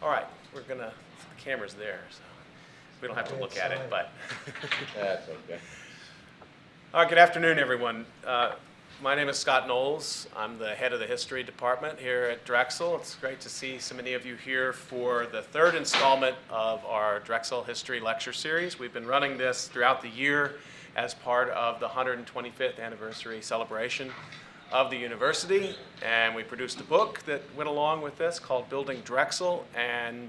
All right, the camera's there, so we don't have to look at it, but. That's okay. All right, good afternoon, everyone. My name is Scott Knowles. I'm the head of the history department here at Drexel. It's great to see so many of you here for the third installment of our Drexel History Lecture Series. We've been running this throughout the year as part of the 125th anniversary celebration of the university, and we produced a book that went along with this called Building Drexel, and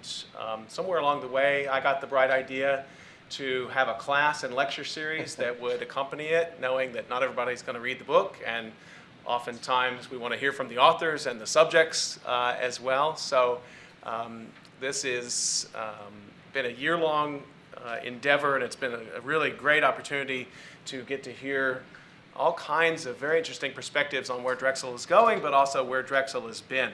somewhere along the way I got the bright idea to have a class and lecture series that would accompany it, knowing that not everybody's going to read the book, and oftentimes we want to hear from the authors and the subjects as well. So this has been a year-long endeavor, and it's been a really great opportunity to get to hear all kinds of very interesting perspectives on where Drexel is going, but also where Drexel has been.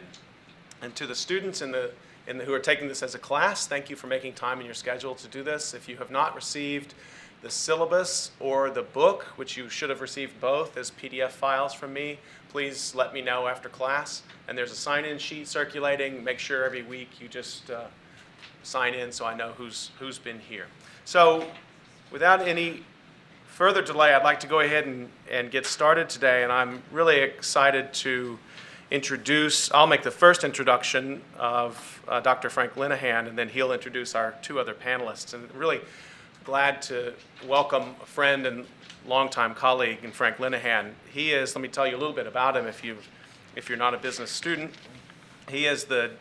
And to the students who are taking this as a class, thank you for making time in your schedule to do this. If you have not received the syllabus or the book, which you should have received both as PDF files from me, please let me know after class. And there's a sign-in sheet circulating. Make sure every week you just sign in so I know who's been here. So without any further delay, I'd like to go ahead and get started today, and I'm really excited to I'll make the first introduction of Dr. Frank Linehan, and then he'll introduce our two other panelists. And really glad to welcome a friend and longtime colleague in Frank Linehan. He is, let me tell you a little bit about him if you're not a business student. He is the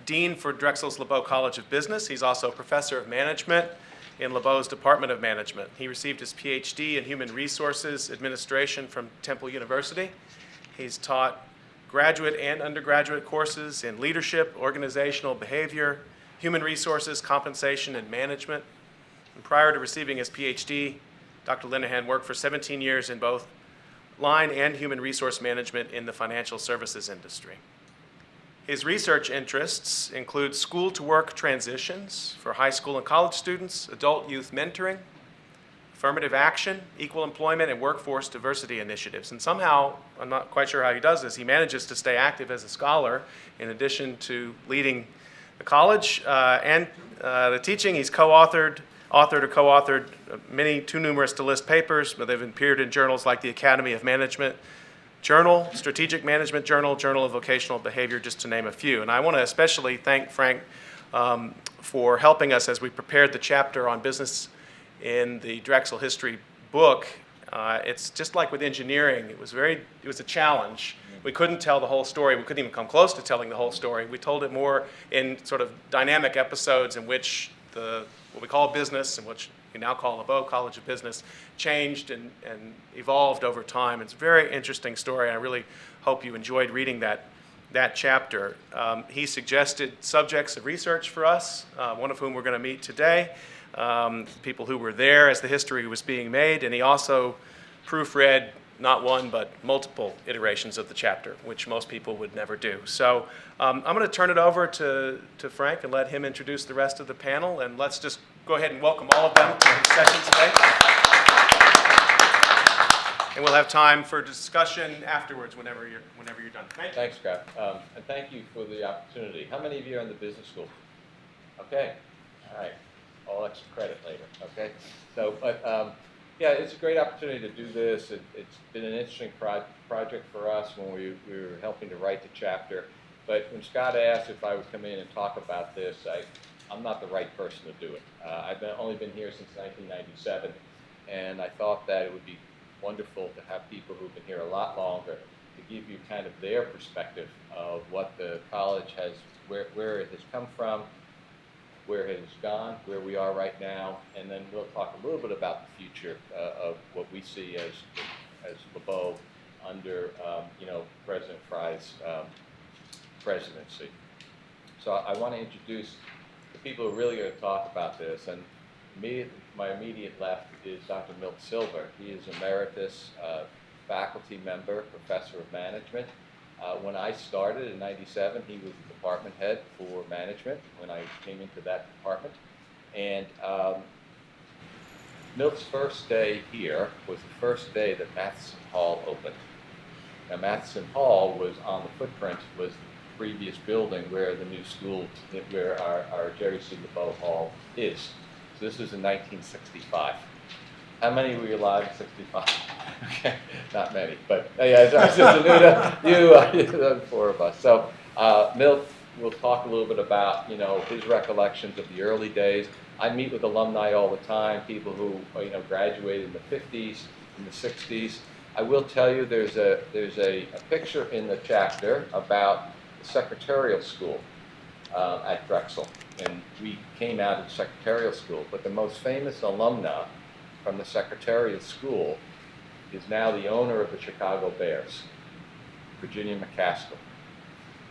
Dean for Drexel's LeBeau College of Business. He's also a professor of management in LeBeau's Department of Management. He received his PhD in Human Resources Administration from Temple University. He's taught graduate and undergraduate courses in leadership, organizational behavior, human resources, compensation, and management. And prior to receiving his PhD, Dr. Linehan worked for 17 years in both line and human resource management in the financial services industry. His research interests include school-to-work transitions for high school and college students, adult-youth mentoring, affirmative action, equal employment, and workforce diversity initiatives. And somehow, I'm not quite sure how he does this, he manages to stay active as a scholar in addition to leading the college and the teaching. He's authored many, too numerous to list papers, but they've appeared in journals like the Academy of Management Journal, Strategic Management Journal, Journal of Vocational Behavior, just to name a few. And I want to especially thank Frank for helping us as we prepared the chapter on business in the Drexel history book. It's just like with engineering, it was a challenge. We couldn't tell the whole story. We couldn't even come close to telling the whole story. We told it more in sort of dynamic episodes in which what we call business, and which we now call LeBeau College of Business, changed and evolved over time. It's a very interesting story. I really hope you enjoyed reading that chapter. He suggested subjects of research for us, one of whom we're going to meet today. People who were there as the history was being made, and he also proofread not one but multiple iterations of the chapter, which most people would never do. So I'm going to turn it over to Frank and let him introduce the rest of the panel, and let's just go ahead and welcome all of them to the session today. And we'll have time for discussion afterwards whenever you're done. Thanks, Scott. And thank you for the opportunity. How many of you are in the business school? Okay. All right. All extra credit later, okay? So, but yeah, it's a great opportunity to do this. It's been an interesting project for us when we were helping to write the chapter. But when Scott asked if I would come in and talk about this, I'm not the right person to do it. I've only been here since 1997, and I thought that it would be wonderful to have people who've been here a lot longer to give you kind of their perspective of what the college has, where it has come from, where it has gone, where we are right now, and then we'll talk a little bit about the future of what we see as LeBeau under President Fry's presidency. So I want to introduce the people who are really going to talk about this. And my immediate left is Dr. Milt Silver. He is emeritus faculty member, professor of management. When I started in '97, he was the department head for management when I came into that department. And Milt's first day here was the first day that Matheson Hall opened. Now, Matheson Hall was on the footprint, was previous building where the new school, where our Jerry C. LeBeau Hall is. So this was in 1965. How many were you alive in 65? Okay, not many, but yeah, sorry, Sister Nuda, the four of us. So Milt will talk a little bit about, his recollections of the early days. I meet with alumni all the time, people who, graduated in the 50s, in the 60s. I will tell you there's a picture in the chapter about the secretarial school at Drexel. And we came out of secretarial school, but the most famous alumna from the secretarial school is now the owner of the Chicago Bears, Virginia McCaskill.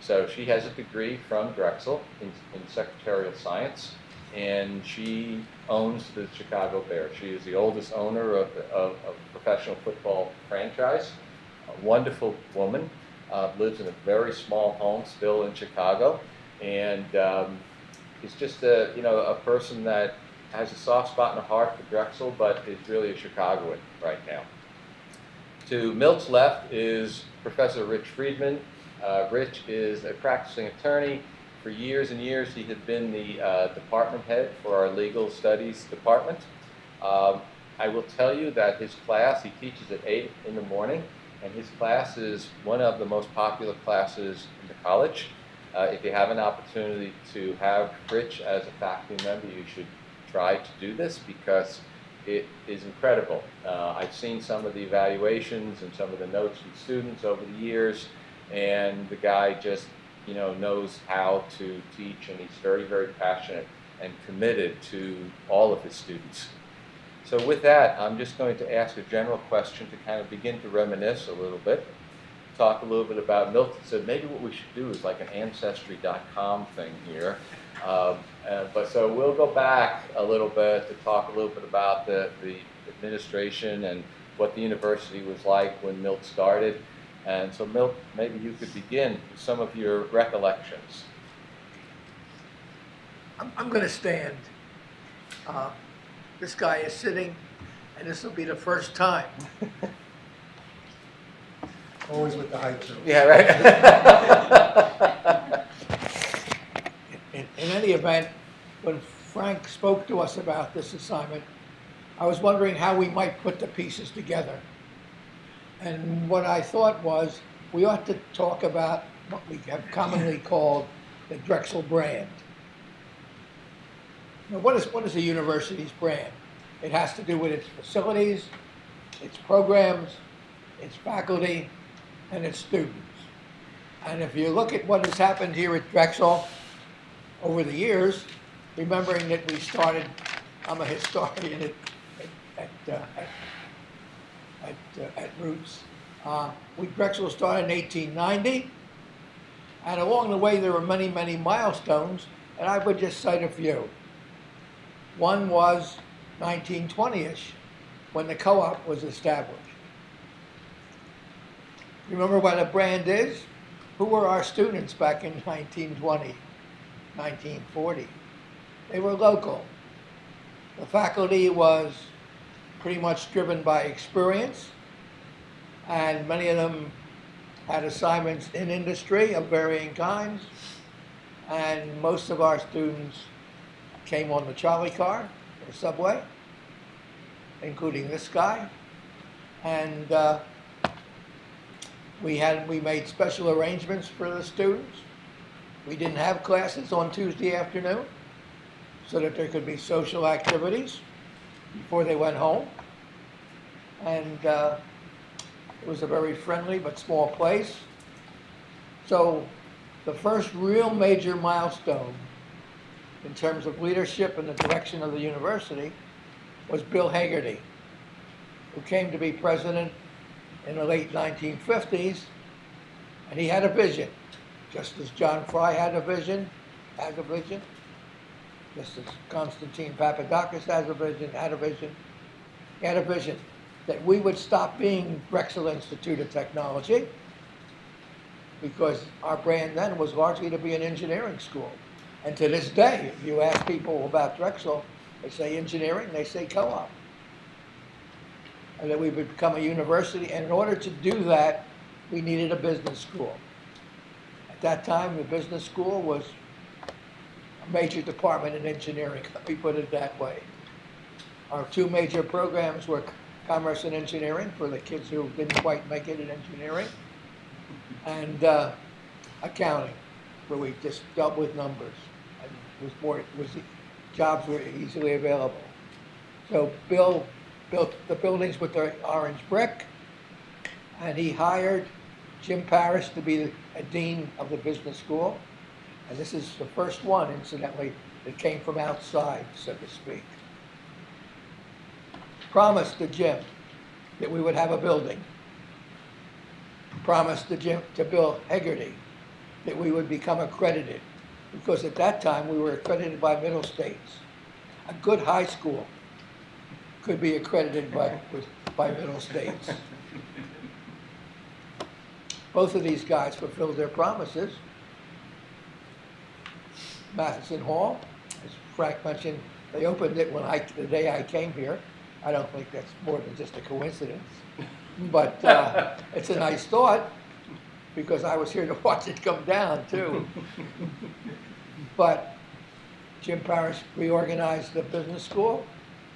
So she has a degree from Drexel in secretarial science, and she owns the Chicago Bears. She is the oldest owner of a professional football franchise. A wonderful woman, lives in a very small home still in Chicago, and is just a person that has a soft spot in her heart for Drexel, but is really a Chicagoan right now. To Milt's left is Professor Rich Friedman. Rich is a practicing attorney. For years and years, he had been the department head for our legal studies department. I will tell you that his class, he teaches at 8 in the morning, and his class is one of the most popular classes in the college. If you have an opportunity to have Rich as a faculty member, you should try to do this because it is incredible. I've seen some of the evaluations and some of the notes from students over the years, and the guy just knows how to teach, and he's very, very passionate and committed to all of his students. So with that, I'm just going to ask a general question to kind of begin to reminisce a little bit, talk a little bit about Milton. So maybe what we should do is like an Ancestry.com thing here. But so we'll go back a little bit to talk a little bit about the administration and what the university was like when Milt started. And so Milt, maybe you could begin with some of your recollections. I'm going to stand. This guy is sitting, and this will be the first time. Always with the high too. Yeah, right. In any event, when Frank spoke to us about this assignment, I was wondering how we might put the pieces together. And what I thought was we ought to talk about what we have commonly called the Drexel Brand. Now, what is a university's brand? It has to do with its facilities, its programs, its faculty, and its students. And if you look at what has happened here at Drexel over the years, remembering that we started, I'm a historian at Roots. Drexel started in 1890, and along the way there were many, many milestones, and I would just cite a few. One was 1920-ish, when the co-op was established. Remember what a brand is? Who were our students back in 1920, 1940? They were local. The faculty was pretty much driven by experience, and many of them had assignments in industry of varying kinds, and most of our students came on the trolley car or subway, including this guy, and we made special arrangements for the students. We didn't have classes on Tuesday afternoon so that there could be social activities before they went home, and it was a very friendly but small place. So the first real major milestone in terms of leadership and the direction of the university was Bill Hagerty, who came to be president in the late 1950s, and he had a vision, just as John Fry had a vision, just as Constantine Papadakis had a vision. He had a vision that we would stop being Drexel Institute of Technology, because our brand then was largely to be an engineering school. And to this day, if you ask people about Drexel, they say engineering, they say co-op. And that we would become a university, and in order to do that, we needed a business school. At that time, the business school was a major department in engineering, let me put it that way. Our two major programs were commerce and engineering for the kids who didn't quite make it in engineering, and accounting, where we just dealt with numbers. And jobs were easily available. So Bill built the buildings with the orange brick, and he hired Jim Parrish to be a dean of the business school. And this is the first one, incidentally, that came from outside, so to speak. Promised to Jim that we would have a building. Promised to Bill Hagerty that we would become accredited, because at that time we were accredited by middle states. A good high school could be accredited by middle states. Both of these guys fulfilled their promises. Matheson Hall, as Frank mentioned, they opened it the day I came here. I don't think that's more than just a coincidence, but it's a nice thought, because I was here to watch it come down too. But Jim Parrish reorganized the business school,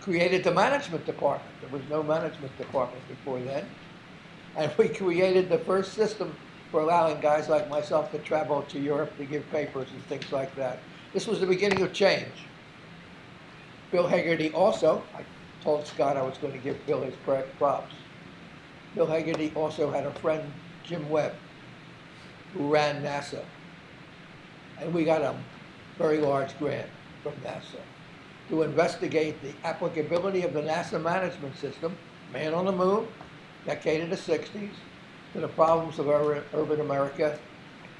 created the management department. There was no management department before then. And we created the first system for allowing guys like myself to travel to Europe to give papers and things like that. This was the beginning of change. Bill Hagerty also, I told Scott I was going to give Bill his props. Bill Hagerty also had a friend, Jim Webb, who ran NASA. And we got a very large grant from NASA to investigate the applicability of the NASA management system, man on the moon, decade of the 60s, to the problems of urban America.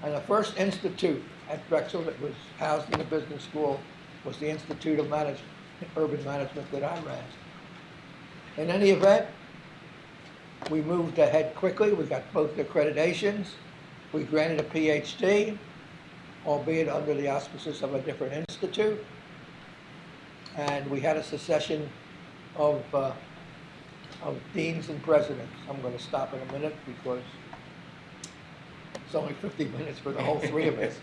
And the first institute at Drexel that was housed in the business school was the Institute of Urban Management that I ran. In any event, we moved ahead quickly. We got both accreditations. We granted a PhD, albeit under the auspices of a different institute. And we had a succession of deans and presidents. I'm going to stop in a minute because it's only 50 minutes for the whole three of us.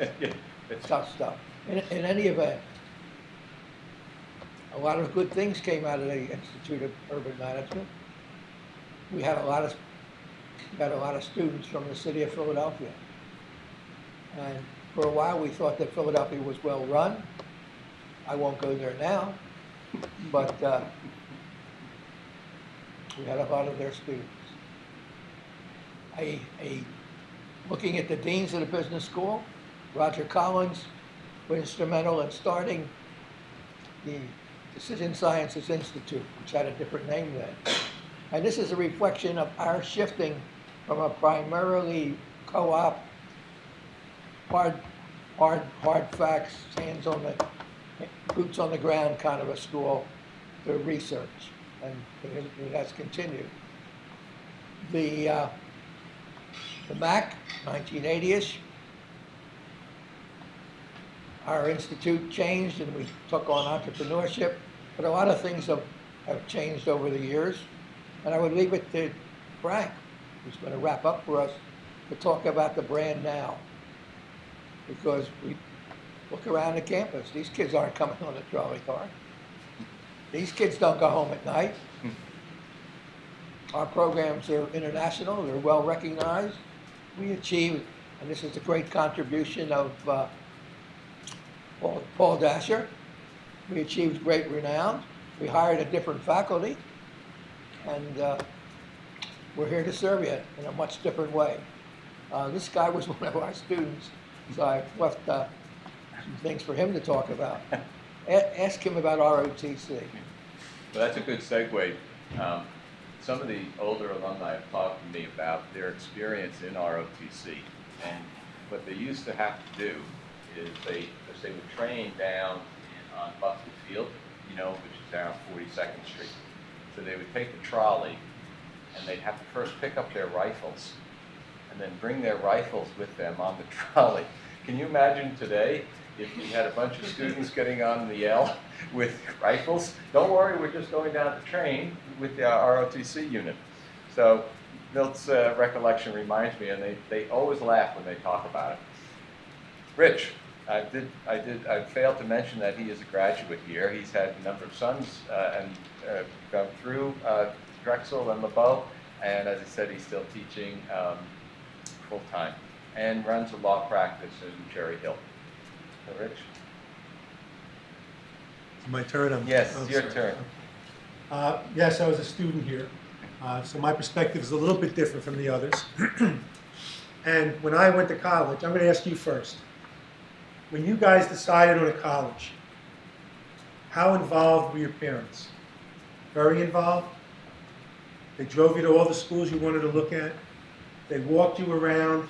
It's tough stuff. In any event, a lot of good things came out of the Institute of Urban Management. We had a lot of students from the city of Philadelphia. And for a while we thought that Philadelphia was well run. I won't go there now, but we had a lot of their students. Looking at the deans of the business school, Roger Collins was instrumental in starting the Decision Sciences Institute, which had a different name then. And this is a reflection of our shifting from a primarily co-op, hard facts, boots on the ground kind of a school to research, and it has continued. The MAC, 1980-ish, our institute changed and we took on entrepreneurship, but a lot of things have changed over the years. And I would leave it to Frank, who's going to wrap up for us, to talk about the brand now. Because we look around the campus, these kids aren't coming on a trolley car. These kids don't go home at night. Our programs are international, they're well recognized. We achieved, and this is a great contribution of Paul Dasher, we achieved great renown. We hired a different faculty, and we're here to serve you in a much different way. This guy was one of our students, so I left some things for him to talk about. Ask him about ROTC. Well, that's a good segue. Some of the older alumni have talked to me about their experience in ROTC, and what they used to have to do is they would train down on Buckley Field, which is down 42nd Street. So they would take the trolley, and they'd have to first pick up their rifles, and then bring their rifles with them on the trolley. Can you imagine today if you had a bunch of students getting on the L with rifles? Don't worry, we're just going down to train with the ROTC unit. So Milt's recollection reminds me, and they always laugh when they talk about it. Rich, I failed to mention that he is a graduate here. He's had a number of sons and gone through Drexel and LeBeau, and as I said, he's still teaching full-time and runs a law practice in Cherry Hill. So, Rich? My turn? Yes, I'm your sorry. turn. Yes, I was a student here, so my perspective is a little bit different from the others. And when I went to college, I'm going to ask you first. When you guys decided on a college, how involved were your parents? Very involved? They drove you to all the schools you wanted to look at? They walked you around?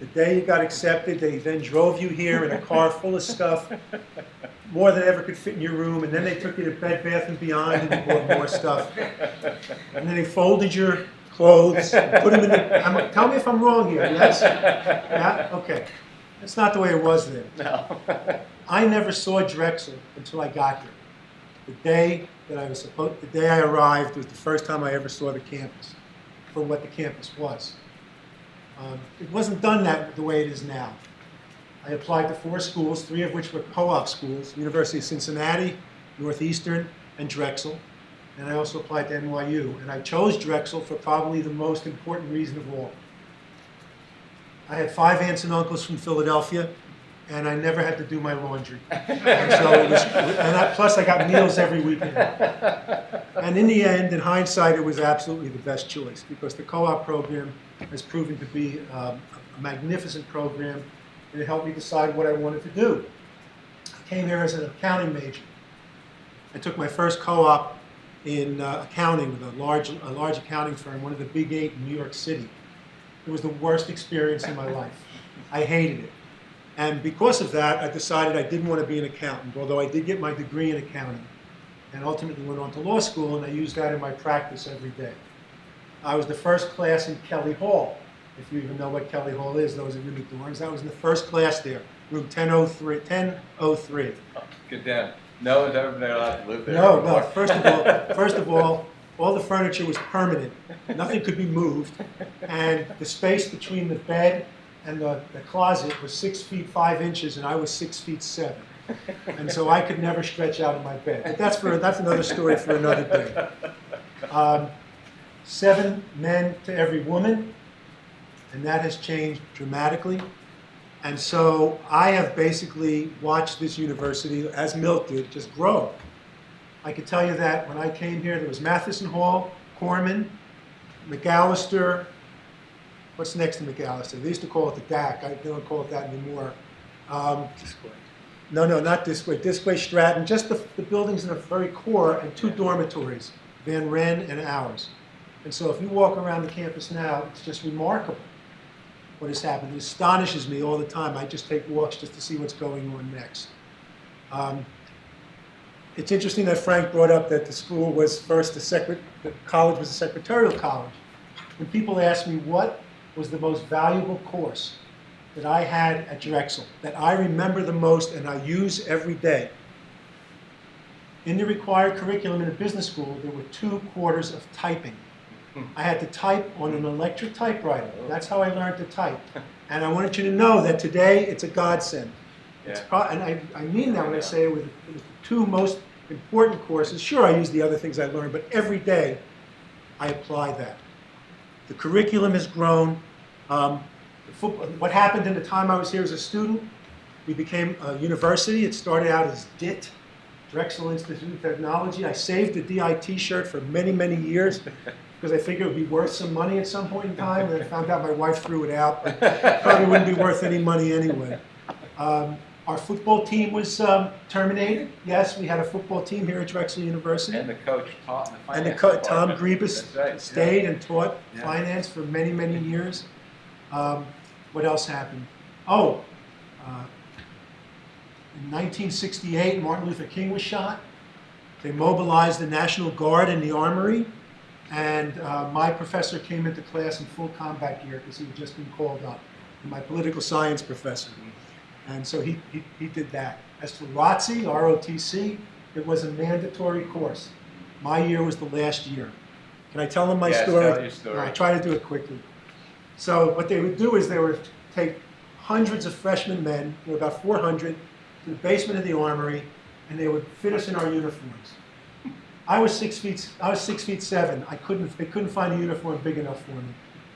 The day you got accepted, they then drove you here in a car full of stuff, more than ever could fit in your room, and then they took you to Bed Bath & Beyond and you bought more stuff. And then they folded your clothes, and put them in the... tell me if I'm wrong here, yes? Yeah? Okay. That's not the way it was then. No. I never saw Drexel until I got here. The day I arrived was the first time I ever saw the campus, for what the campus was. It wasn't done the way it is now. I applied to 4 schools, 3 of which were co-op schools, University of Cincinnati, Northeastern, and Drexel. And I also applied to NYU. And I chose Drexel for probably the most important reason of all. I had 5 aunts and uncles from Philadelphia, and I never had to do my laundry. And so it was, plus I got meals every weekend. And in the end, in hindsight, it was absolutely the best choice because the co-op program has proven to be a magnificent program, and it helped me decide what I wanted to do. I came here as an accounting major. I took my first co-op in accounting with a large accounting firm, one of the big 8 in New York City. It was the worst experience in my life. I hated it. And because of that, I decided I didn't want to be an accountant, although I did get my degree in accounting and ultimately went on to law school, and I used that in my practice every day. I was the first class in Kelly Hall, if you even know what Kelly Hall is, those of you in the dorms. I was in the first class there, room 1003. 1003. Oh, good damn. No one's ever been allowed to live there. No, no. First of all the furniture was permanent. Nothing could be moved. And the space between the bed and the closet was 6 feet 5 inches, and I was 6 feet 7. And so I could never stretch out of my bed. But that's another story for another day. 7 men to every woman, and that has changed dramatically. And so I have basically watched this university, as Milt did, just grow. I can tell you that when I came here, there was Matheson Hall, Corman, McAllister. What's next to McAllister? They used to call it the DAC. They don't call it that anymore. Display. No, not Disquay. Disquay, Stratton, just the buildings in the very core, and 2 dormitories, Van Wren and ours. And so if you walk around the campus now, it's just remarkable what has happened. It astonishes me all the time. I just take walks just to see what's going on next. It's interesting that Frank brought up that the school was first the college was a secretarial college. When people ask me what was the most valuable course that I had at Drexel, that I remember the most and I use every day, in the required curriculum in a business school, there were 2 quarters of typing. I had to type on an electric typewriter. That's how I learned to type. And I wanted you to know that today it's a godsend. Yeah. And I mean that when I say it was the 2 most important courses. Sure, I use the other things I learned, but every day I apply that. The curriculum has grown. What happened in the time I was here as a student, we became a university. It started out as DIT, Drexel Institute of Technology. I saved the DIT t-shirt for many, many years because I figured it would be worth some money at some point in time, and I found out my wife threw it out, but probably wouldn't be worth any money anyway. Our football team was terminated. Yes, we had a football team here at Drexel University. And the coach taught in the finance And the Tom department. Grebus That's right, stayed yeah. and taught Yeah. finance for many, many years. What else happened? Oh, in 1968, Martin Luther King was shot. They mobilized the National Guard in the Armory, and my professor came into class in full combat gear because he had just been called up, my political science professor. And so he did that. As for ROTC, ROTC, it was a mandatory course. My year was the last year. Can I tell them my Yes, story? tell your story. I'll try to do it quickly. So what they would do is they would take hundreds of freshman men, there were about 400, to the basement of the armory, and they would fit us in our uniforms. I was 6'7". They couldn't find a uniform big enough for me.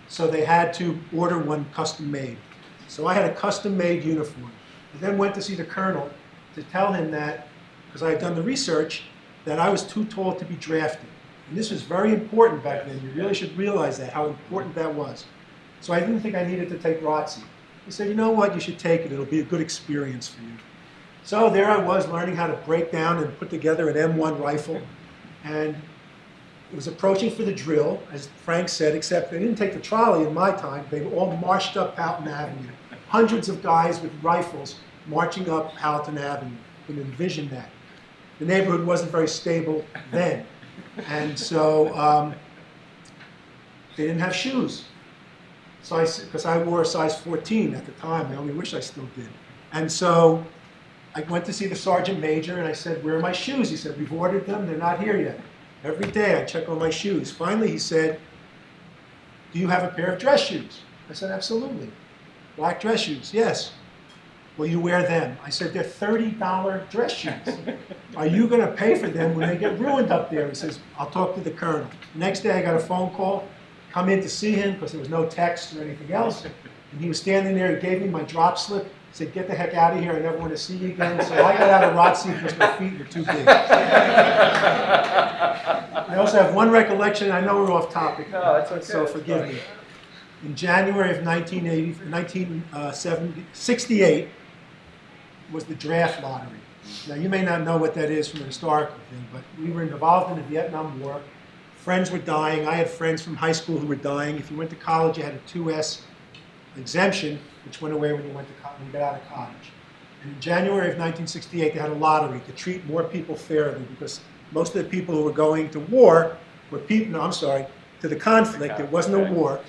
So they had to order one custom made. So I had a custom made uniform. I then went to see the colonel to tell him that, because I had done the research, that I was too tall to be drafted. And this was very important back then. You really should realize that, how important that was. So I didn't think I needed to take ROTC. He said, you know what, you should take it. It'll be a good experience for you. So there I was learning how to break down and put together an M1 rifle. And it was approaching for the drill, as Frank said, except they didn't take the trolley in my time. They all marched up Houghton Avenue. Hundreds of guys with rifles marching up Houghton Avenue. You can envision that. The neighborhood wasn't very stable then. And so they didn't have shoes. So because I wore a size 14 at the time. I only wish I still did. And so I went to see the sergeant major, and I said, where are my shoes? He said, we've ordered them. They're not here yet. Every day I check on my shoes. Finally, he said, do you have a pair of dress shoes? I said, absolutely. Black dress shoes, yes. Will you wear them? I said, they're $30 dress shoes. Are you going to pay for them when they get ruined up there? He says, I'll talk to the colonel. The next day I got a phone call, come in to see him because there was no text or anything else. And he was standing there, he gave me my drop slip. He said, get the heck out of here, I never want to see you again. So I got out of ROTC because my feet were too big. I also have one recollection, I know we're off topic, No, it's okay. so forgive me. In January of 1968 was the draft lottery. Now you may not know what that is from a historical thing, but we were involved in the Vietnam War. Friends were dying. I had friends from high school who were dying. If you went to college, you had a 2S exemption, which went away when you got out of college. And in January of 1968, they had a lottery to treat more people fairly because most of the people who were going to war were people, no, I'm sorry, to the conflict. It wasn't a war.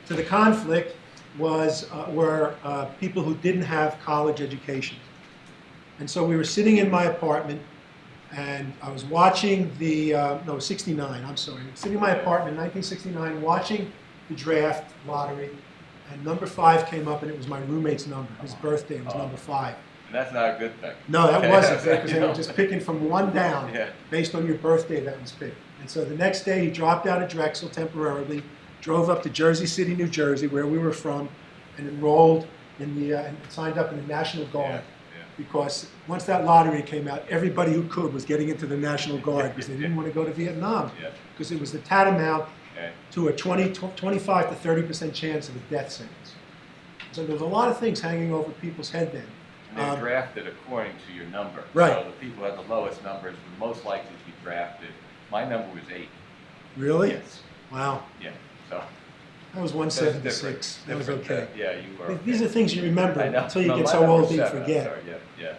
To the conflict were people who didn't have college education. And so we were sitting in my apartment, and I was watching the, 69, I'm sorry. Sitting in my apartment in 1969, watching the draft lottery, and number 5 came up, and it was my roommate's number. His birthday was number 5. And that's not a good thing. No, that wasn't, because they were just picking from one down Yeah. based on your birthday that was picked. And so the next day, he dropped out of Drexel temporarily, drove up to Jersey City, New Jersey, where we were from, and enrolled in the, and signed up in the National Guard. Because once that lottery came out, everybody who could was getting into the National Guard because they didn't want to go to Vietnam. Because it was the tantamount to a 25 to 30% chance of a death sentence. So there was a lot of things hanging over people's head then. And they're drafted according to your number. Right. So the people who have the lowest numbers were most likely to be drafted. My number was 8. Really? Yes. Wow. Yeah. So That was 176. That was okay. Yeah, you were. These are things you remember I know. until you No, get my so number's old that you 7. I'm forget. sorry. Yeah.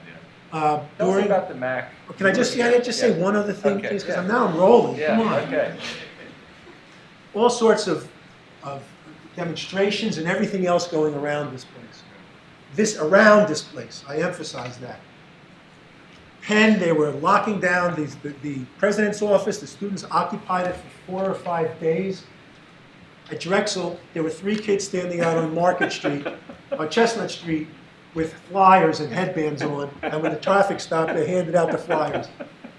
Tell us During, about the Mac. can I just, say one other thing, Okay, please? Because yeah. now I'm rolling. Yeah. Come on. Okay. All sorts of demonstrations and everything else going around this place. Around this place, I emphasize that. Penn, they were locking down the president's office. The students occupied it for 4 or 5 days. At Drexel, there were 3 kids standing out on Market Street, on Chestnut Street, with flyers and headbands on. And when the traffic stopped, they handed out the flyers.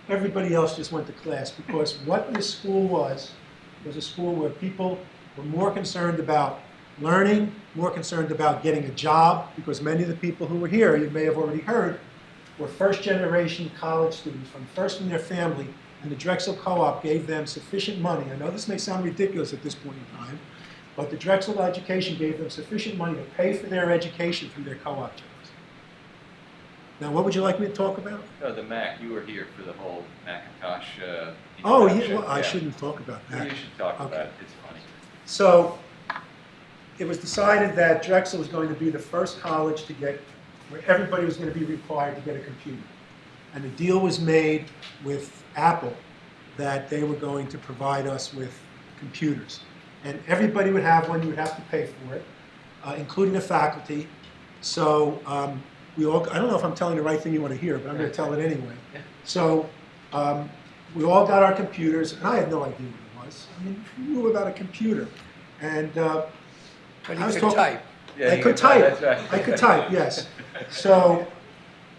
Everybody else just went to class because what this school was a school where people were more concerned about learning, more concerned about getting a job, because many of the people who were here, you may have already heard, were first-generation college students from their family, and the Drexel Co-op gave them sufficient money. I know this may sound ridiculous at this point in time, but the Drexel education gave them sufficient money to pay for their education through their co-op jobs. Now, what would you like me to talk about? No, the Mac. You were here for the whole Macintosh. Oh, introduction. yeah, well, I shouldn't talk about that. You should talk about Okay. it. It's funny. So it was decided that Drexel was going to be the first college where everybody was going to be required to get a computer. And the deal was made with Apple that they were going to provide us with computers. And everybody would have one, you would have to pay for it, including the faculty. So I don't know if I'm telling the right thing you want to hear, but I'm going to tell it anyway. So we all got our computers, and I had no idea what it was. I mean, who knew about a computer? And But you could type. Yeah, I you could can type, type. that's right. I could type, yes. So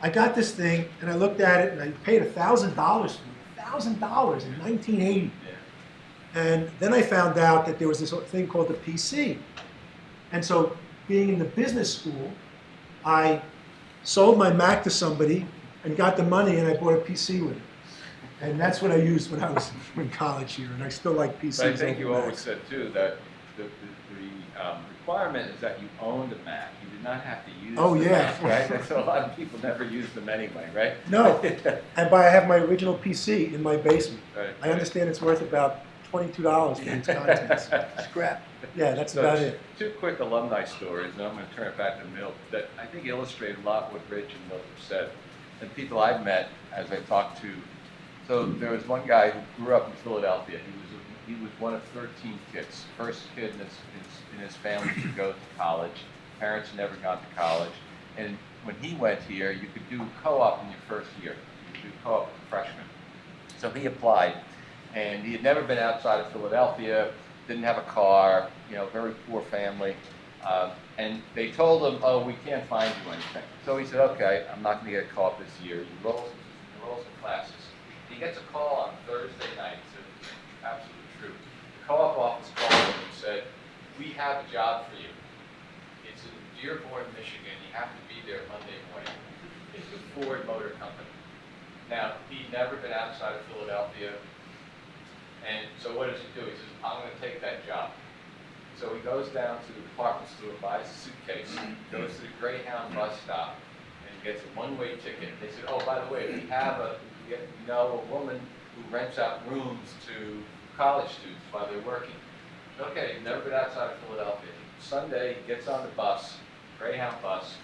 I got this thing and I looked at it and I paid $1,000 for it. $1,000 in 1980. Yeah. And then I found out that there was this thing called the PC. And so being in the business school, I sold my Mac to somebody and got the money and I bought a PC with it. And that's what I used when I was in college here, and I still like PCs. But I think over you always Macs. said too that the requirement is that you owned a Mac. You did not have to use Oh, the yeah. Mac, right? And so a lot of people never use them anyway, right? No, and I have my original PC in my basement. Right, I right. understand it's worth about $22 for its contents. Scrap. Yeah, that's So about it. two quick alumni stories, and I'm going to turn it back to Milt, that I think illustrate a lot what Rich and Milt have said. And people I've met as I talked to. So there was one guy who grew up in Philadelphia. He was one of 13 kids, first kid in his family to go to college. Parents had never gone to college. And when he went here, you could do co-op in your first year. You could do co-op as a freshman. So he applied, and he had never been outside of Philadelphia, didn't have a car, very poor family. And they told him, oh, we can't find you anything. So he said, okay, I'm not going to get co-op this year. He enrolls in classes. He gets a call on Thursday night, so it's absolutely true. The co-op office called him and said, we have a job for you. It's in Dearborn, Michigan. You have to be there Monday morning. It's the Ford Motor Company. Now, he'd never been outside of Philadelphia, and so what does he do? He says, I'm going to take that job. So he goes down to the department store, buys a suitcase, goes to the Greyhound bus stop, and gets a one-way ticket. They said, oh, by the way, we have a woman who rents out rooms to college students while they're working. Okay, never been outside of Philadelphia. Sunday, he gets on the bus, Greyhound bus,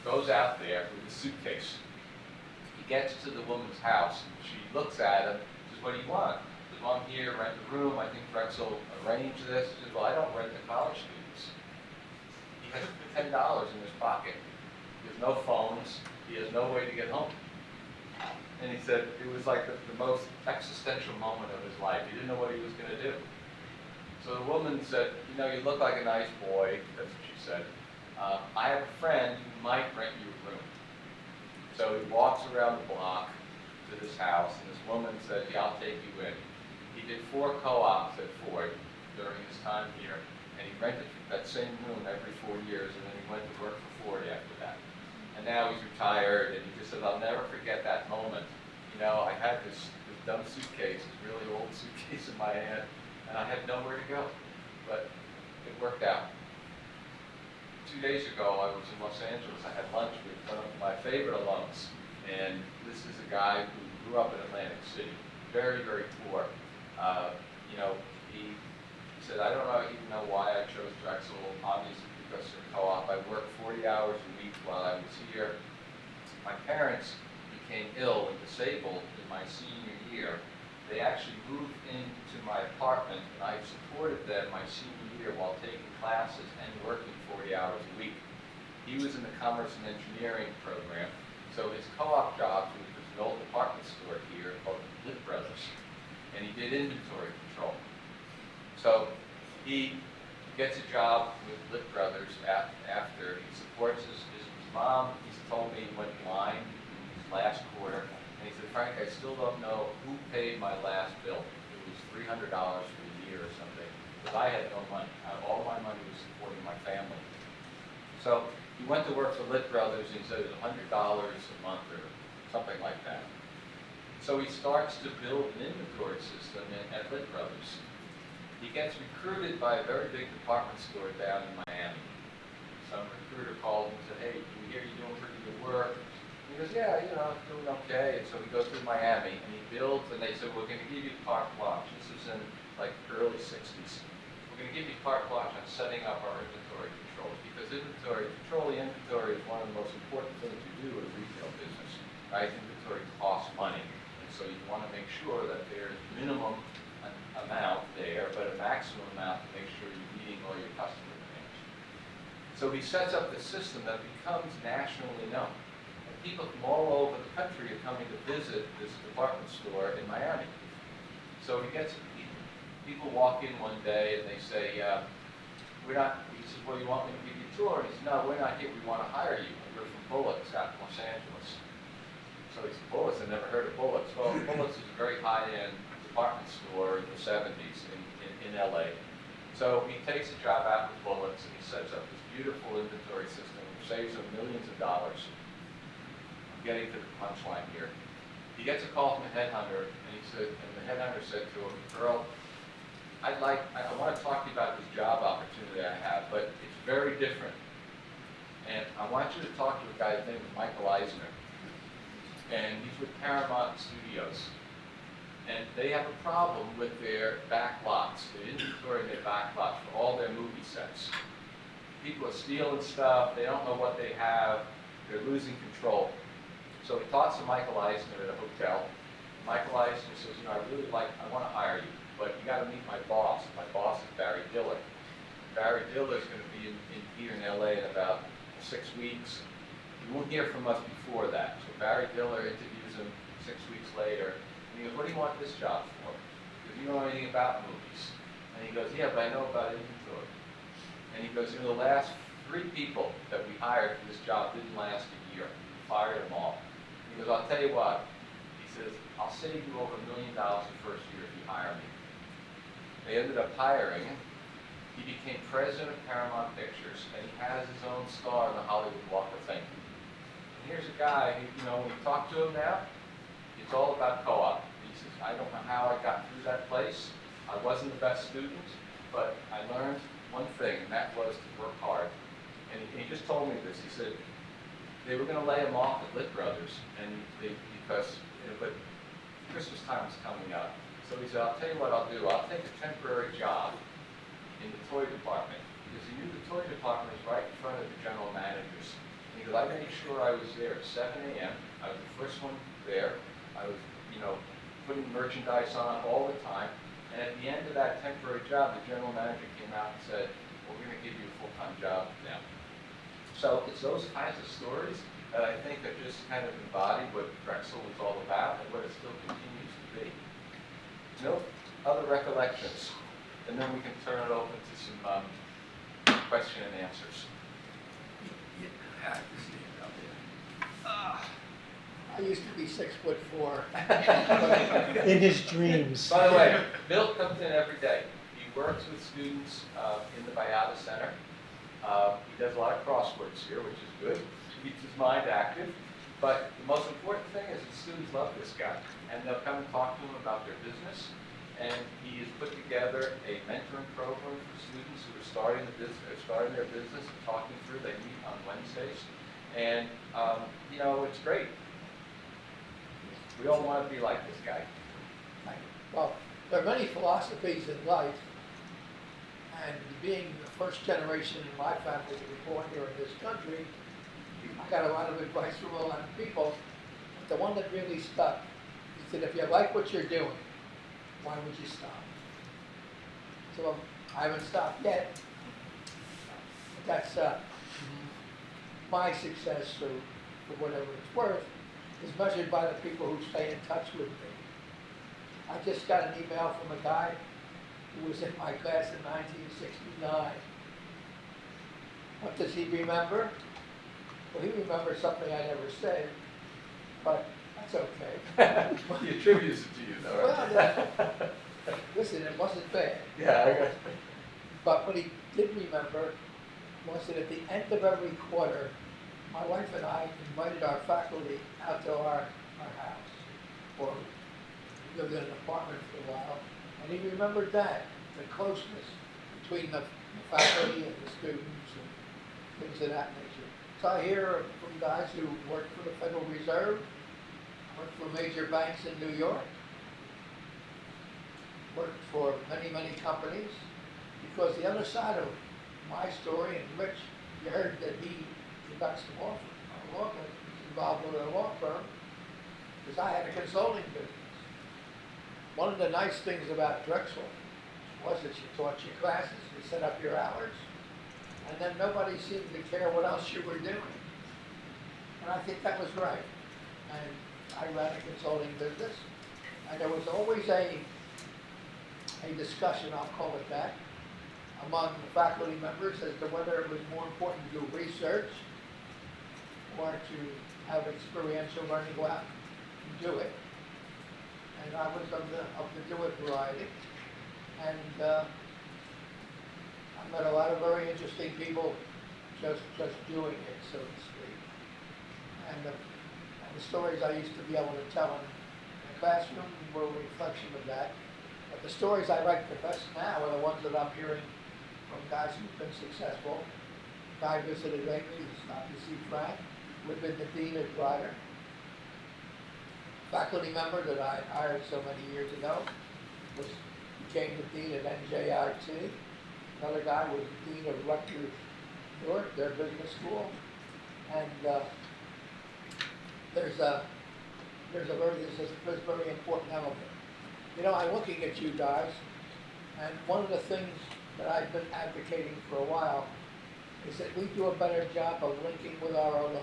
goes out there with his suitcase. He gets to the woman's house, and she looks at him, says, what do you want? He says, well, I'm here, rent a room, I think Drexel arranged this. He says, well, I don't rent to college students. He has $10 in his pocket. He has no phones, he has no way to get home. And he said it was like the most existential moment of his life. He didn't know what he was going to do. So the woman said, you look like a nice boy. That's what she said. I have a friend who might rent you a room. So he walks around the block to this house, and this woman said, yeah, I'll take you in. He did 4 co-ops at Ford during his time here, and he rented that same room every 4 years, and then he went to work for Ford after that. And now he's retired, and he just said, I'll never forget that moment. I had this dumb suitcase, this really old suitcase in my hand, and I had nowhere to go. But it worked out. 2 days ago, I was in Los Angeles. I had lunch with one of my favorite alums, and this is a guy who grew up in Atlantic City, very, very poor. He said, I don't even know why I chose Drexel, obviously because of the co-op. I worked 40 hours a week while I was here. My parents became ill and disabled in my senior year. They actually moved into my apartment, and I supported them my senior year while taking classes and working 40 hours a week. He was in the Commerce and Engineering program, so his co-op job was an old department store here called Lit Brothers, and he did inventory control. So he gets a job with Lit Brothers after he supports his mom. He's told me he went blind in his last quarter. And he said, Frank, I still don't know who paid my last bill. It was $300 for the year or something, because I had no money. All my money was supporting my family. So he went to work for Lit Brothers, and he said it was $100 a month or something like that. So he starts to build an inventory system at Lit Brothers. He gets recruited by a very big department store down in Miami. Some recruiter called him and said, hey, we hear you're doing pretty good work. He goes, yeah, I'm doing okay. And so he goes to Miami, and he builds, and they said, we're going to give you carte blanche. This is in like early 60s. We're going to give you carte blanche on setting up our inventory controls, because controlling inventory is one of the most important things you do in a retail business, right? Inventory costs money, and so you want to make sure that there's minimum amount there, but a maximum amount to make sure you're meeting all your customer demands. So he sets up this system that becomes nationally known. And people from all over the country are coming to visit this department store in Miami. So he gets people walk in one day and they say, he says, well, you want me to give you a tour? And he said, no, we're not here, we want to hire you. We're from Bullets out in Los Angeles. So he said, Bullets? I never heard of Bullets. Well, Bullets is a very high-end department store in the 70s in LA. So he takes a job out with Bullets and he sets up this beautiful inventory system which saves him millions of dollars. I'm getting to the punchline here. He gets a call from a headhunter and the headhunter said to him, Earl, I want to talk to you about this job opportunity I have, but it's very different. And I want you to talk to a guy named Michael Eisner. And he's with Paramount Studios. And they have a problem with their back lots, the inventory in their back lots for all their movie sets. People are stealing stuff, they don't know what they have, they're losing control. So he talks to Michael Eisner at a hotel. Michael Eisner says, I want to hire you, but you got to meet my boss. My boss is Barry Diller. Barry Diller is going to be here in LA in about 6 weeks. You won't hear from us before that. So Barry Diller interviews him 6 weeks later, and he goes, what do you want this job for? Because you know anything about movies. And he goes, yeah, but I know about inventory. And he goes, the last 3 people that we hired for this job didn't last a year. We fired them all. He goes, I'll tell you what. He says, I'll save you over $1 million the first year if you hire me. They ended up hiring him. He became president of Paramount Pictures, and he has his own star in the Hollywood Walk of Fame. And here's a guy who, when you talk to him now, it's all about co-op. He says, I don't know how I got through that place. I wasn't the best student, but I learned one thing, and that was to work hard. And he just told me this. He said, they were going to lay him off at Lit Brothers, but Christmas time was coming up. So he said, I'll tell you what I'll do. I'll take a temporary job in the toy department, because he knew the toy department was right in front of the general managers. And he goes, I made sure I was there at 7 a.m. I was the first one there. I was, putting merchandise on all the time. And at the end of that temporary job, the general manager came out and said, we're going to give you a full-time job now. So it's those kinds of stories that I think that just kind of embody what Drexel was all about and what it still continues to be. No other recollections? And then we can turn it open to some question and answers. I used to be 6'4". In his dreams. By the way, Bill comes in every day. He works with students in the Bayada Center. He does a lot of crosswords here, which is good. He keeps his mind active. But the most important thing is that students love this guy. And they'll come and talk to him about their business. And he has put together a mentoring program for students who are starting their business and talking through. They meet on Wednesdays. And, it's great. We all want to be like this guy. Well, there are many philosophies in life, and being the first generation in my family to be born here in this country, I got a lot of advice from a lot of people. But the one that really stuck is that if you like what you're doing, why would you stop? So I haven't stopped yet. But that's my success, for whatever it's worth, is measured by the people who stay in touch with me. I just got an email from a guy who was in my class in 1969. What does he remember? Well, he remembers something I never said, but that's okay. He attributes it to you, though, right? Well, listen, it wasn't bad. Yeah, I got you. But what he did remember was that at the end of every quarter, my wife and I invited our faculty out to our house, or we lived in an apartment for a while, and he remembered that, the closeness between the faculty and the students and things of that nature. So I hear from guys who work for the Federal Reserve, work for major banks in New York, worked for many, many companies, because the other side of my story, and Rich, you heard that he got some law firm, involved with a law firm, because I had a consulting business. One of the nice things about Drexel was that you taught your classes, you set up your hours, and then nobody seemed to care what else you were doing. And I think that was right. And I ran a consulting business, and there was always a discussion, I'll call it that, among the faculty members as to whether it was more important to do research or to have experiential learning, go out and do it. And I was of the do it variety. And I met a lot of very interesting people just doing it, so to speak. And the stories I used to be able to tell in the classroom were a reflection of that. But the stories I like the best now are the ones that I'm hearing from guys who've been successful. A guy visited lately, who's not to see Frank, who had been the dean at Rider. Faculty member that I hired so many years ago became the dean at NJIT. Another guy was the dean of Rutgers, Newark, their business school. And there's a very important element. You know, I'm looking at you guys, and one of the things that I've been advocating for a while is that we do a better job of linking with our alums.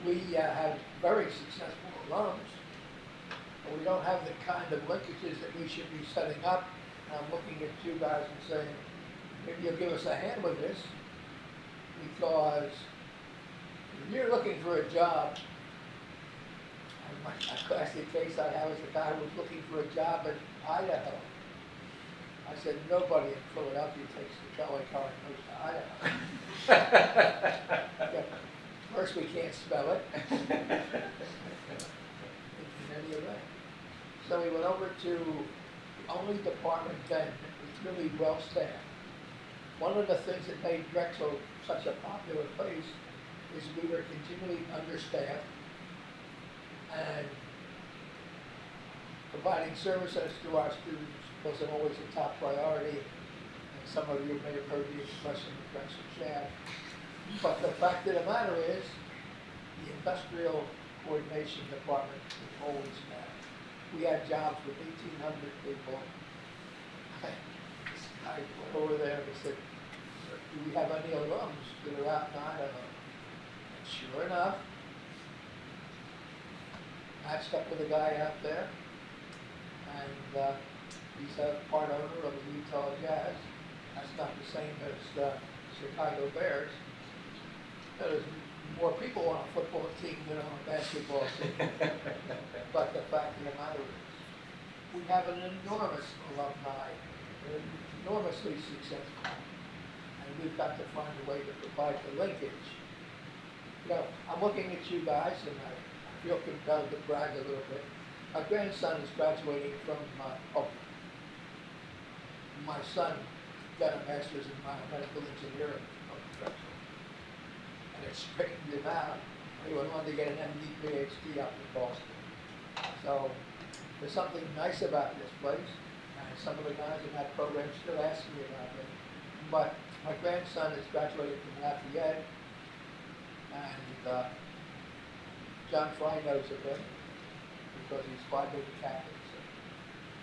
We have very successful alums, but we don't have the kind of linkages that we should be setting up. And I'm looking at you guys and saying, maybe you'll give us a hand with this, because if you're looking for a job, and a classic case I have is a guy who was looking for a job in Idaho. I said, nobody in Philadelphia takes the trolley car and goes to Idaho. First, we can't spell it. In any event. So we went over to the only department then that was really well staffed. One of the things that made Drexel such a popular place is we were continually understaffed, and providing services to our students wasn't always a top priority. And some of you may have heard the expression of Drexel shaft. But the fact of the matter is, the industrial coordination department was always met. We had jobs with 1,800 people. This guy went over there and said, do we have any alums that are out in Idaho? And sure enough, matched up with a guy out there, and he's a part owner of the Utah Jazz. That's not the same as the Chicago Bears. There's more people on a football team than on a basketball team. But the fact of the matter is, we have an enormous alumni, enormously successful, and we've got to find a way to provide the linkage. You know, I'm looking at you guys, and I feel compelled to brag a little bit. My grandson is graduating from Oakland. My son got a master's in biomedical engineering from Drexel. And it straightened him out. He went on to get an MD, PhD up in Boston. So there's something nice about this place. And some of the guys in that program still ask me about it. But my grandson is graduating from Lafayette. And John Fry knows of him because he's Phi Beta Catholic.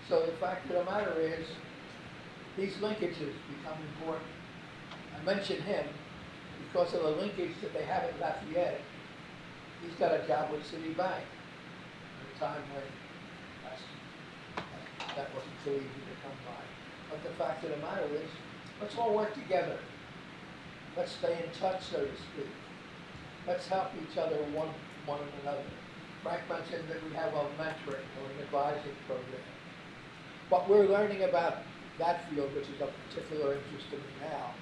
So the fact of the matter is, these linkages become important. I mention him because of the linkage that they have at Lafayette. He's got a job with Citibank at a time when that wasn't so easy to come by. But the fact of the matter is, let's all work together. Let's stay in touch, so to speak. Let's help each other one another. Frank mentioned that we have a mentoring or an advising program. What we're learning about that field, which is of particular interest to me now,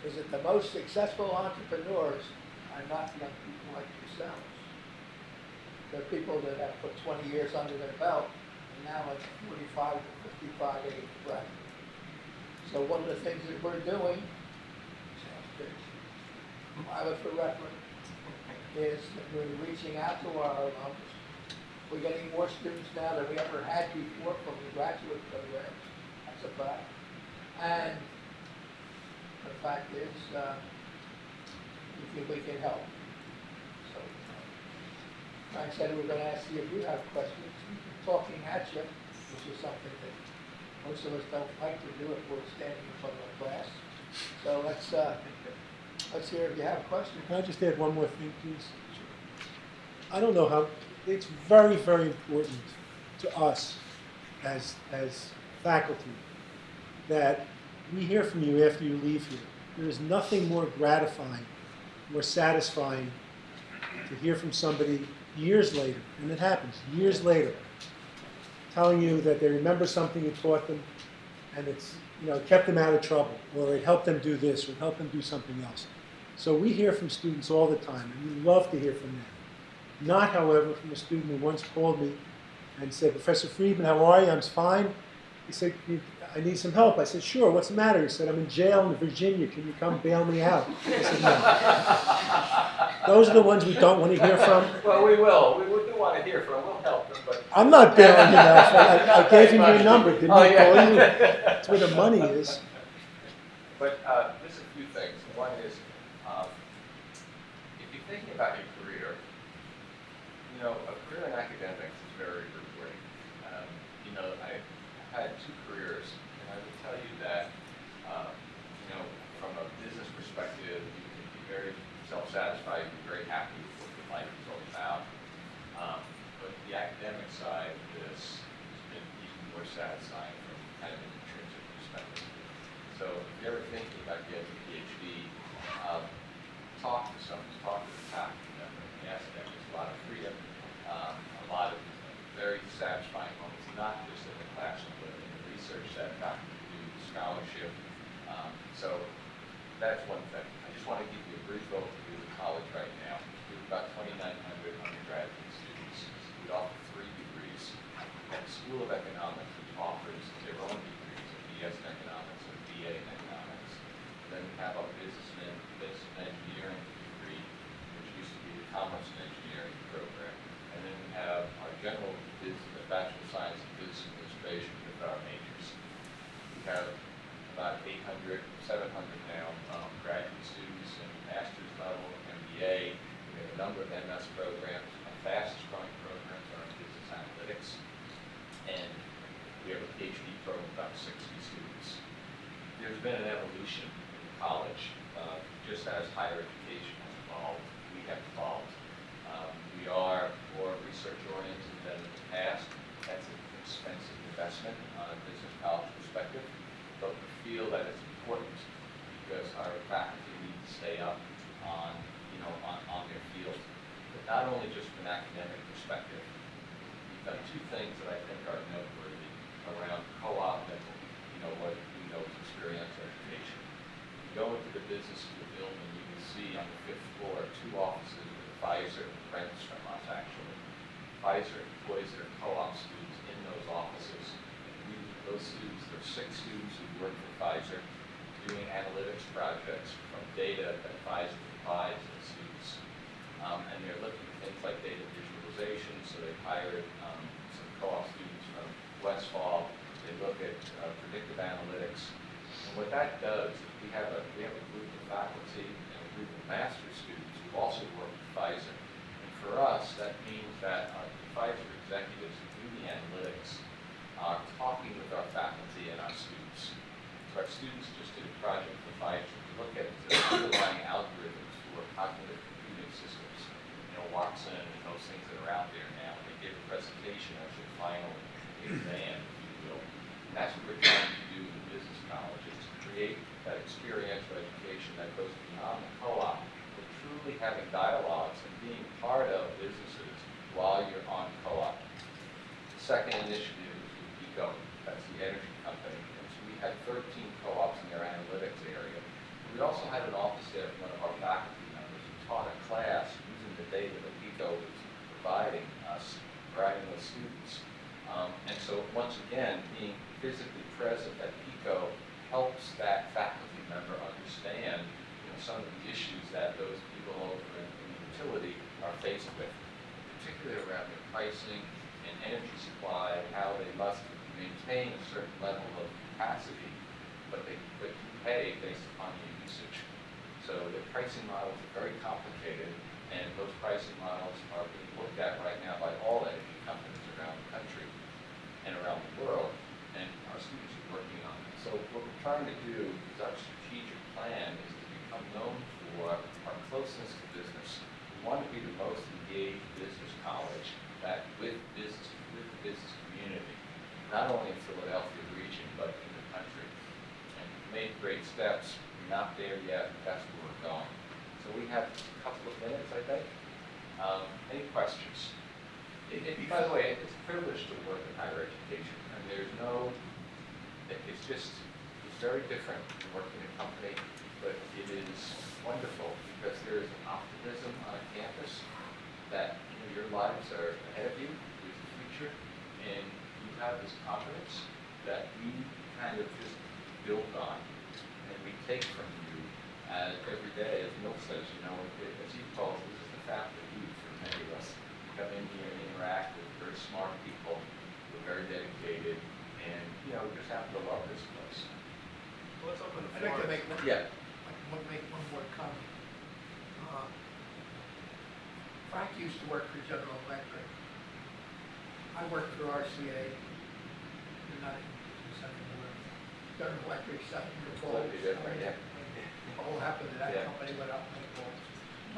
is that the most successful entrepreneurs are not young people like yourselves. They're people that have put 20 years under their belt and now at 45 to 55 age bracket. So one of the things that we're doing, pilot for reference, is that we're reaching out to our alums. We're getting more students now than we ever had before from the graduate programs. That's a fact. And the fact is, we think we can help. So, Frank said we're going to ask you if you have questions. Talking at you, which is something that most of us don't like to do if we're standing in front of a class. So let's hear if you have questions. Can I just add one more thing, please? I don't know how, it's very, very important to us as faculty that we hear from you after you leave here. There is nothing more gratifying, more satisfying to hear from somebody years later, and it happens, years later, telling you that they remember something you taught them, and it's, it kept them out of trouble, or it helped them do this, or it helped them do something else. So we hear from students all the time, and we love to hear from them. Not, however, from a student who once called me and said, "Professor Friedman, how are you?" "I'm fine." He said, "I need some help." I said, "Sure, what's the matter?" He said, "I'm in jail in Virginia. Can you come bail me out?" I said, "No." Those are the ones we don't want to hear from. Well, we will. We do want to hear from. We'll help them, but I'm not bailing you out. I gave him your number. Didn't I call you? That's where the money is. But just a few things. One is, if you're thinking about your career, a career in academics is very rewarding. I've had 2 careers, and I would tell you that, from a business perspective, you can be very self-satisfied, be very happy with what your life is all about. But the academic side of this has been even more satisfying from kind of an intrinsic perspective. So if you're ever thinking about getting a PhD, talk to someone, talk to the faculty member, and ask them. There's a lot of freedom, a lot of very satisfying moments, not just in the classroom, but in the research that faculty do, scholarship. So that's one thing. I just want to give you a brief overview of the college right now. We have about 2,900 undergraduate students. We offer 3 degrees. We have the School of Economics, which offers their own degrees, a BS in Economics and a BA in Economics. Then we have our Business and Engineering degree, which used to be the Commerce and Engineering program. And then we have our general business, the Bachelor of Science in Business Administration with our majors. We have about 800, 700 now graduate students in master's level, MBA. We have a number of MS programs. Our fastest growing programs are in business analytics. And we have a PhD program of about 60 students. There's been an evolution in college, just as higher education has evolved, we have evolved. We are more research-oriented than in the past. That's an expensive investment on a business college perspective, but we feel that it's important because our faculty need to stay up on, on their field. But not only just from an academic perspective. We've done 2 things that I think are noteworthy around co-op and, what we know is experiential education. You go into the business school building, you can see on the 5th floor 2 offices with Pfizer rents from us, actually. Pfizer employs their co-op students in those offices. Those students, there are 6 students who work for Pfizer doing analytics projects from data that Pfizer provides to students. And they're looking at things like data visualization, so they've hired some co-op students from Westfall. They look at predictive analytics. And what that does, we have a group of faculty and a group of master's students who also work with Pfizer. And for us, that means that the Pfizer executives who do the analytics are talking with our faculty and our students. So our students just did a project with Pfizer to look at the underlying algorithms for cognitive computing systems. Watson and those things that are out there now. And they give a presentation as your final exam, if you will. And that's what we're trying to do in business college, is to create that experiential education that goes beyond the co-op, but truly having dialogues and being part of businesses while you're on co-op. The second initiative is with PICO, that's the energy company. And so we had 13 co-ops in their analytics area. We also had an office there from one of our faculty members who taught a class using the data that PICO was providing us, providing those students. And so once again, being physically present at PICO helps that faculty member understand some of the issues that those people over in the utility are faced with, particularly around their pricing and energy supply, how they must maintain a certain level of capacity, but you pay based upon your usage. So the pricing models are very complicated, and those pricing models are being looked at right now by all energy companies around the country and around the world, and our students are working on it. So what we're trying to do is our strategic plan is to become known for our closeness to business. We want to be the most engaged business college that with the business community, not only in Philadelphia region, have a couple of minutes, I think. Any questions? By the way, it's a privilege to work in higher education, and there's no, it's very different than working in a company, but it is wonderful because there is an optimism on a campus that your lives are ahead of you, there's a future, and you have this confidence that we kind of just build on, and we take from you as every day, as Milt says, as he calls it, this is the factor heat for many of us. Come in here and interact with very smart people who are very dedicated, and we just happen to love this place. Well, let's open the I'd like floor. to make one, Yeah. make one more comment. Frank used to work for General Electric. I worked for RCA. You're not in business anymore. General Electric, 7-year old. Slightly different, yeah. What happened to that Yeah. company without my balls?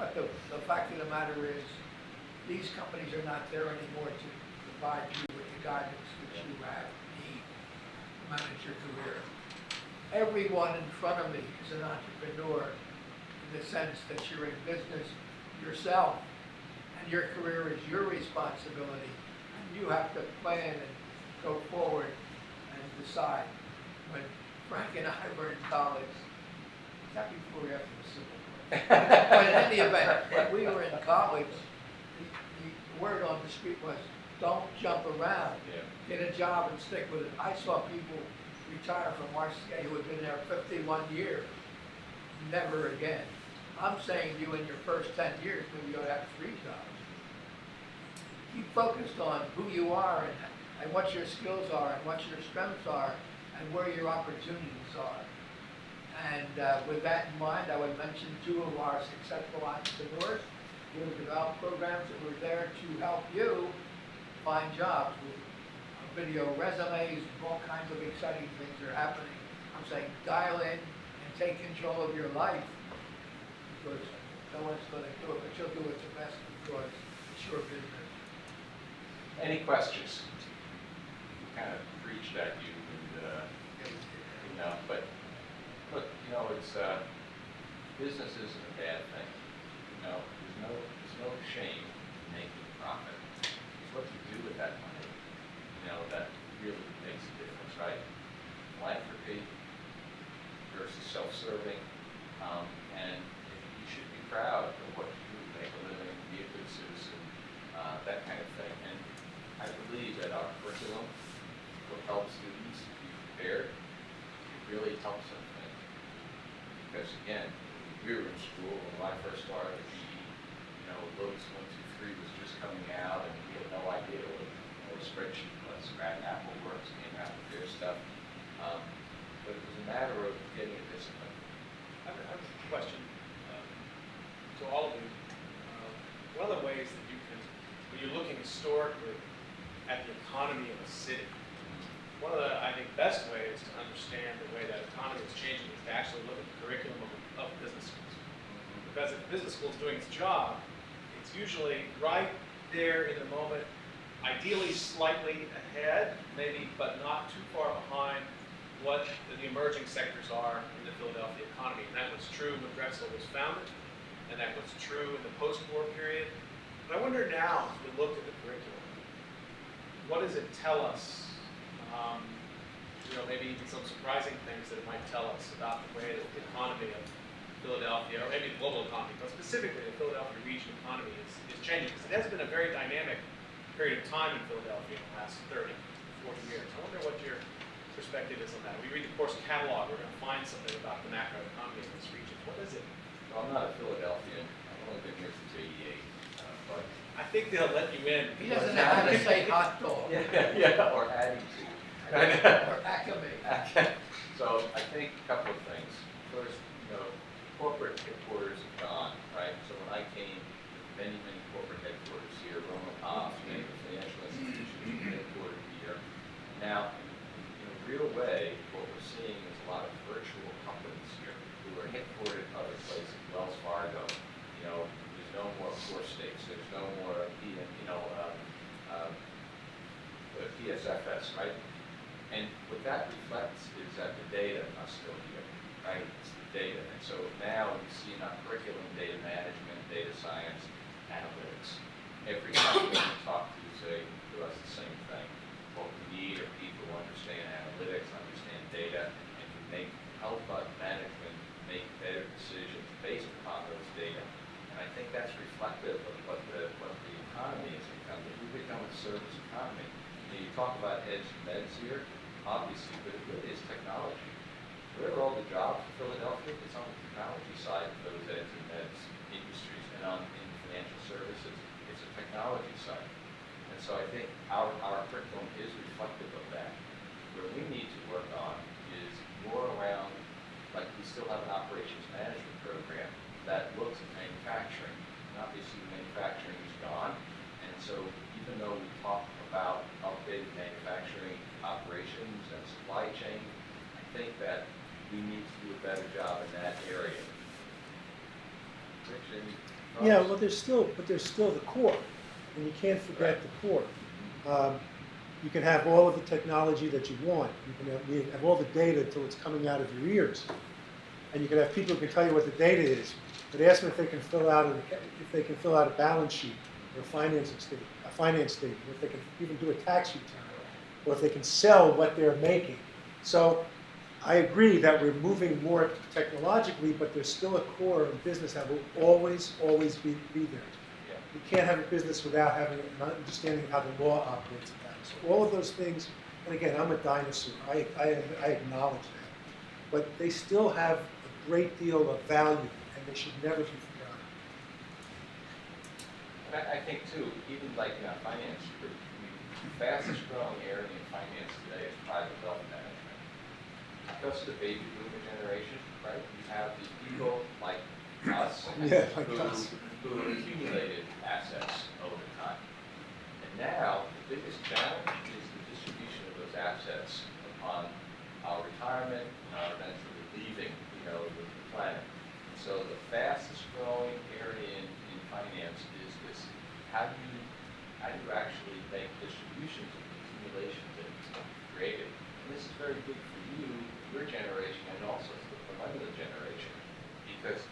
But the fact of the matter is, these companies are not there anymore to provide you with the guidance that you need to manage your career. Everyone in front of me is an entrepreneur in the sense that you're in business yourself, and your career is your responsibility, and you have to plan and go forward and decide. When Frank and I were in college, was that before or after the Civil War? But in any event, when we were in college, the word on the street was, don't jump around. Yeah. Get a job and stick with it. I saw people retire from RCA who had been there 51 years. Never again. I'm saying you in your first 10 years, maybe you ought to have 3 jobs. Keep focused on who you are and what your skills are and what your strengths are and where your opportunities are. And with that in mind, I would mention 2 of our successful entrepreneurs who have developed programs that were there to help you find jobs with video resumes, all kinds of exciting things are happening. I'm saying dial in and take control of your life because no one's going to do it, but you'll do it the best because it's your business. Any questions? Kind of preached at you, and, but look, it's business isn't a bad thing. There's no shame in making profit. It's what you do with that money. That really makes a difference, right? Philanthropy versus self-serving, and you should be proud of what you do, make a living, be a good citizen, that kind of thing. And I believe that our curriculum will help students be prepared. It really helps them think. Because again, we were in school when I first started at GE, Lotus 1, 2, 3 was just coming out, and we had no idea what a spreadsheet was. Apple Works came out with their stuff. But it was a matter of getting a discipline. I have a question to all of you. One of the ways that you can, when you're looking historically at the economy of a city, one of the, I think, best ways to understand the way that economy is changing is to actually look at the curriculum of business schools. Because if the business school is doing its job, it's usually right there in the moment, ideally slightly ahead, maybe, but not too far behind what the emerging sectors are in the Philadelphia economy. And that was true when Drexel was founded, and that was true in the post-war period. But I wonder now, as we look at the curriculum, what does it tell us? Maybe even some surprising things that it might tell us about the way that the economy of Philadelphia, or maybe the global economy, but specifically the Philadelphia region economy is changing. Because it has been a very dynamic period of time in Philadelphia in the last 30, 40 years. I wonder what your perspective is on that. We read the course catalog, we're going to find something about the macroeconomy in this region. What is it? Well, I'm not a Philadelphian. I've only been here since '88. But I think they'll let you in. He doesn't know how to say hot dog yeah, or adding to. or acme. So I think a couple of things. First, corporate headquarters have gone, right? So when I came, many corporate headquarters here, Roman Hobbs, many of the financial institutions headquartered here. Now, in a real way, what we're seeing is a lot of virtual companies here who are headquartered other places. Wells Fargo, there's no more core states. There's no more PSFS, right? And what that reflects is that the data are still here, right? It's the data. And so now you see in our curriculum data management, science, analytics. Every company we talk to say to us the same thing. What we need are people who understand analytics, understand data, and can help management make better decisions based upon those data. And I think that's reflective of what the economy has become. We've become a service economy. You talk about edge meds here, obviously, but it really is technology. Where are all the jobs in Philadelphia? It's on the technology side of those edge and meds industries, and in financial services, it's a technology side. And so I think our curriculum is reflective of that. Where we need to work on is more around, like we still have an operations management program that looks at manufacturing. And obviously manufacturing is gone, and so even though we talk about updated manufacturing operations and supply chain, I think that we need to do a better job in that area. Rich, any thoughts? Yeah, well, there's still the core, and you can't forget the core. You can have all of the technology that you want. You have all the data until it's coming out of your ears, and you can have people who can tell you what the data is. But ask them if they can fill out a balance sheet or a finance statement, or if they can even do a tax return, or if they can sell what they're making. So I agree that we're moving more technologically, but there's still a core of business that will always be there. Yeah. You can't have a business without having an understanding of how the law operates in that. So all of those things, and again, I'm a dinosaur. I acknowledge that. But they still have a great deal of value, and they should never be forgotten. And I think too, even like in our finance group, the fastest growing area in finance today is private wealth management. Because of the baby boomer generation, right? You have these people like us who accumulated assets over time. And now the biggest challenge is the distribution of those assets upon our retirement and our eventually leaving, the planet. So the fastest growing area in finance is this: how do you actually make distributions of the accumulations that you've created? And this is very good for you, your generation, and also for the millennial generation, because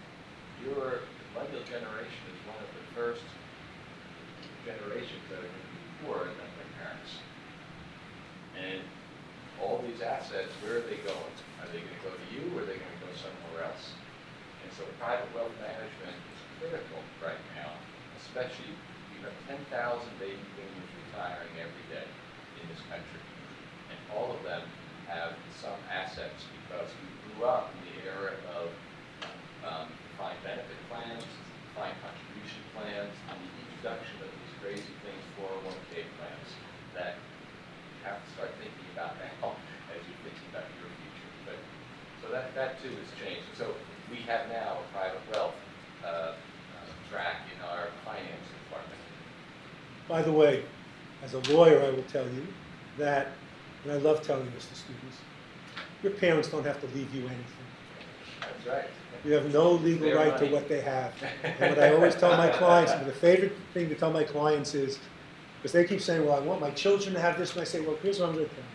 your millennial generation is one of the first generations that are going to be poorer than their parents. And all these assets, where are they going? Are they going to go to you, or are they going to go somewhere else? And so private wealth management is critical right now, especially we have 10,000 baby boomers retiring every day in this country. And all of them have some assets because we grew up in the era of defined benefit plans, defined contribution plans, and the introduction of these crazy things, 401k plans, that you have to start thinking about now as you're thinking about your future. But so that too has changed. So we have now a private wealth track in our finance department. By the way, as a lawyer, I will tell you that, and I love telling this to students, your parents don't have to leave you anything. That's right. You have no legal Their right to money. what they have. And what I always tell my clients, and the favorite thing to tell my clients is, because they keep saying, well, I want my children to have this, and I say, well, here's what I'm going to tell you.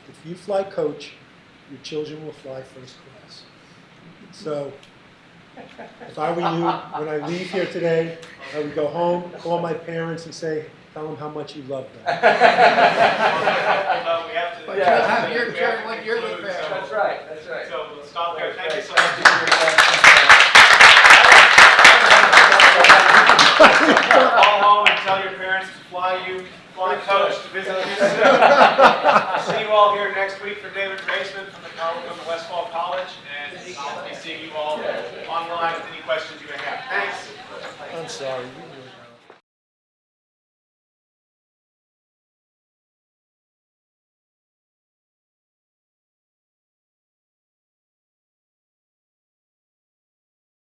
If you fly coach, your children will fly first class. So if I were you, when I leave here today, I would go home, call my parents and say, tell them how much you love them. We have to. But Yeah. you'll have your turn when you're the conclude, parent. That's right. That's right. So we'll stop there. Thank you so Thank much. Call home and tell your parents to fly coach to visit you soon. See you all here next week for David Graceman from the Westfall College, and I'll be seeing you all online with any questions you may have. Thanks. I'm sorry.